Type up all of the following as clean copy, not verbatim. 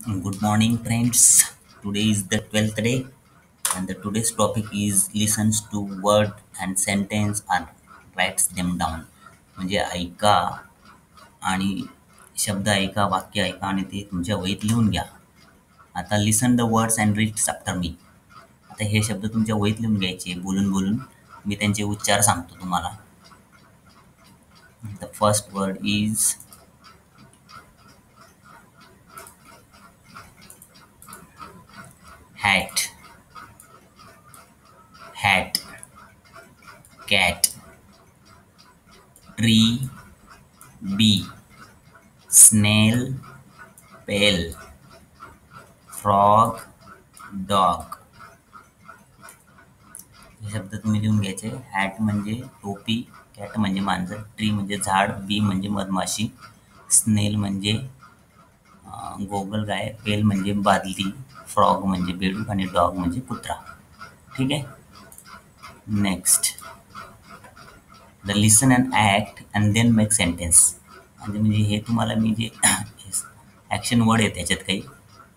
Good morning, friends. Today is the 12th day, and the today's topic is listens to word and sentence and writes them down. म्हणजे ऐका आणि शब्द ऐका, वाक्य ऐका आणि ते तुमच्या वहीत लिहून घ्या. आता listen the words and reads after me. आता हे शब्द तुमच्या वहीत लिहून घ्यायचे बोलून बोलून. मी त्यांचे उच्चार सांगतो तुम्हाला. The first word is hat, hat, cat, tree, bee, snail, pail, frog, dog. हे शब्द तुम्ही लिहून घ्यायचे. हॅट म्हणजे टोपी, कॅट म्हणजे मांजर, ट्री म्हणजे झाड, बी म्हणजे मधमाशी, स्नेल म्हणजे गोगल गाय, पेल म्हणजे बादली, फ्रॉग म्हणजे बेडूक आणि डॉग म्हणजे कुत्रा. ठीक आहे. Next the listen and act and then make sentence. म्हणजे हे तुम्हाला मी जे ॲक्शन वर्ड आहेत त्याच्यात काही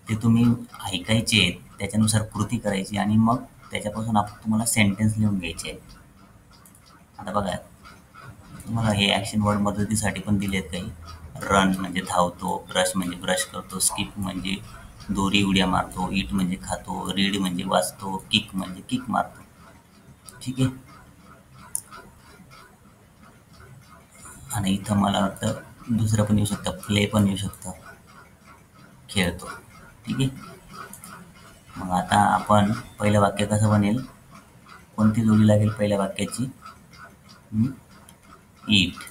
ते तुम्ही ऐकायचे आहेत, त्याच्यानुसार कृती करायची आणि मग त्याच्यापासून आपण तुम्हाला सेंटेन्स लिहून घ्यायचे आहेत. आता बघा तुम्हाला हे ॲक्शन वर्ड मदतीसाठी पण दिले आहेत काही. रन म्हणजे धावतो, ब्रश म्हणजे ब्रश करतो, स्किप म्हणजे दोरी उड्या मारतो, इट म्हणजे खातो, रीड म्हणजे वाचतो, किक म्हणजे किक मारतो. ठीक आहे. आणि इथं मला वाटतं दुसरं पण येऊ शकतं, प्ले पण येऊ शकतं, खेळतो. ठीक आहे. मग आता आपण पहिलं वाक्य कसं बनेल, कोणती जोडी लागेल पहिल्या वाक्याची? ईट,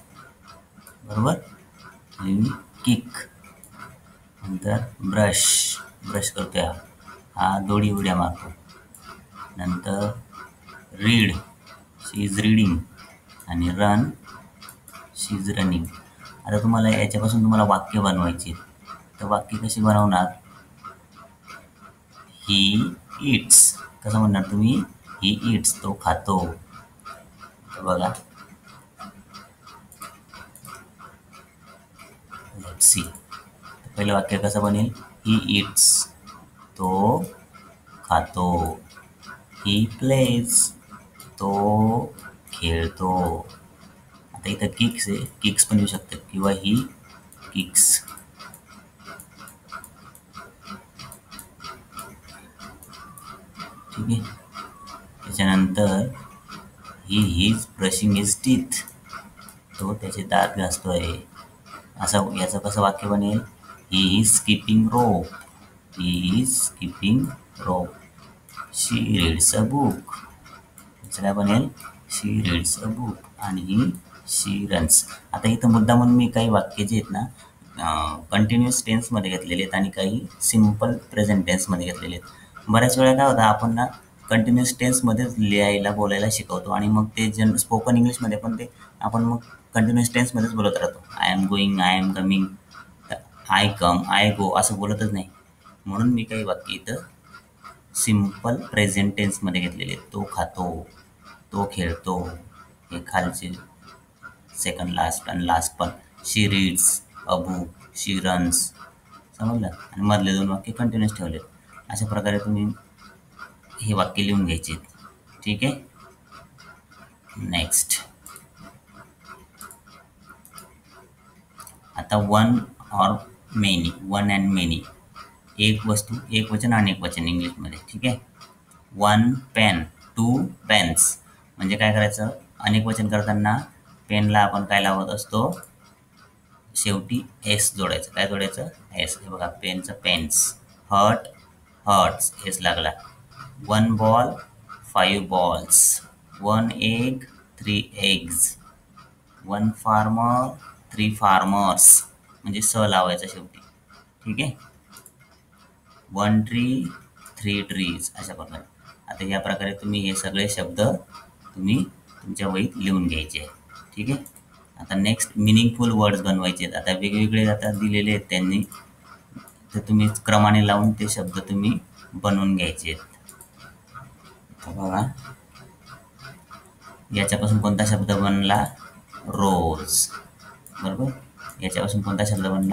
बरोबर. किक, नंतर ब्रश, ब्रश करतोय हा दोडी उड्या मारतो. नंतर रीड, शी इज रीडिंग, आणि रन, शी इज रनिंग. आता तुम्हाला याच्यापासून तुम्हाला वाक्य बनवायचे. तर वाक्य कशी बनवणार? ही इट्स कसं म्हणणार तुम्ही? ही इट्स, तो खातो. तर बघा, लेट्स सी. पहिलं वाक्य कसं बनेल? ही इट्स, तो खातो. ही प्लेज, तो खेळतो. आता इथं किक्स आहे, किक्स पण येऊ शकतात किंवा ही किक्स. ठीक आहे. त्याच्यानंतर he is brushing his teeth, तो त्याचे दात घासतोय. असं याचं कसं वाक्य बनेल? He is skipping rope, he is skipping rope. She reads a book, याचं काय बनेल? शी रीड्स अ बुक. आणि शी रन्स. आता इथं मुद्दा म्हणून मी काही वाक्य जे आहेत ना कंटिन्युअस टेन्समध्ये घेतलेले आहेत आणि काही सिम्पल प्रेझेंट टेन्समध्ये घेतलेले आहेत. बऱ्याच वेळा काय होतं, आपण ना कंटिन्युअस टेन्समध्येच लिहायला बोलायला शिकवतो आणि मग ते स्पोकन इंग्लिशमध्ये पण ते आपण मग कंटिन्युअस टेन्समध्येच बोलत राहतो. I am going, I am coming, I come, I go असं बोलतच नाही. म्हणून मी काही वाक्य इथं सिम्पल प्रेझेंट टेन्समध्ये घेतलेले आहेत. तो खातो, तो खेळतो, हे खालचे सेकंड लास्ट आणि लास्ट पण. She reads a book, she runs, समजलं. आणि मधले दोन वाक्य कंटिन्युअस ठेवलेत. अशा प्रकारे तुम्ही हे वाक्य लिहून घ्यायचे. ठीक आहे. नेक्स्ट आता one or many, one and many, एक वस्तू, एक वचन, अनेक वचन इंग्लिशमध्ये. ठीक आहे. One pen, two pens. म्हणजे काय करायचं? अनेक वचन करताना पेनला आपण काय लावत असतो? शेवटी एस जोडायचं. काय जोडायचं? एस. हे बघा, पेनचं पेन्स. हर्ट, हर्ट्स, एस लागला. One ball, 5 balls. One egg, 3 eggs. One farmer, 3 farmers. म्हणजे स लावायचा शेवटी. ठीक आहे. One tree, 3 trees. अशा प्रकारे. आता या प्रकारे तुम्ही हे सगळे शब्द तुम्ही तुमच्या वहीत लिहून घ्यायचे. ठीक आहे. आता नेक्स्ट मिनिंगफुल वर्ड्स बनवायचे आहेत. आता वेगवेगळे आता दिलेले आहेत त्यांनी, तर तुम्ही क्रमाने लावून ते शब्द तुम्ही बनवून घ्यायचे आहेत. बघा, याच्यापासून कोणता शब्द बनला? रोज, बरोबर. याच्यापासून कोणता शब्द बनला?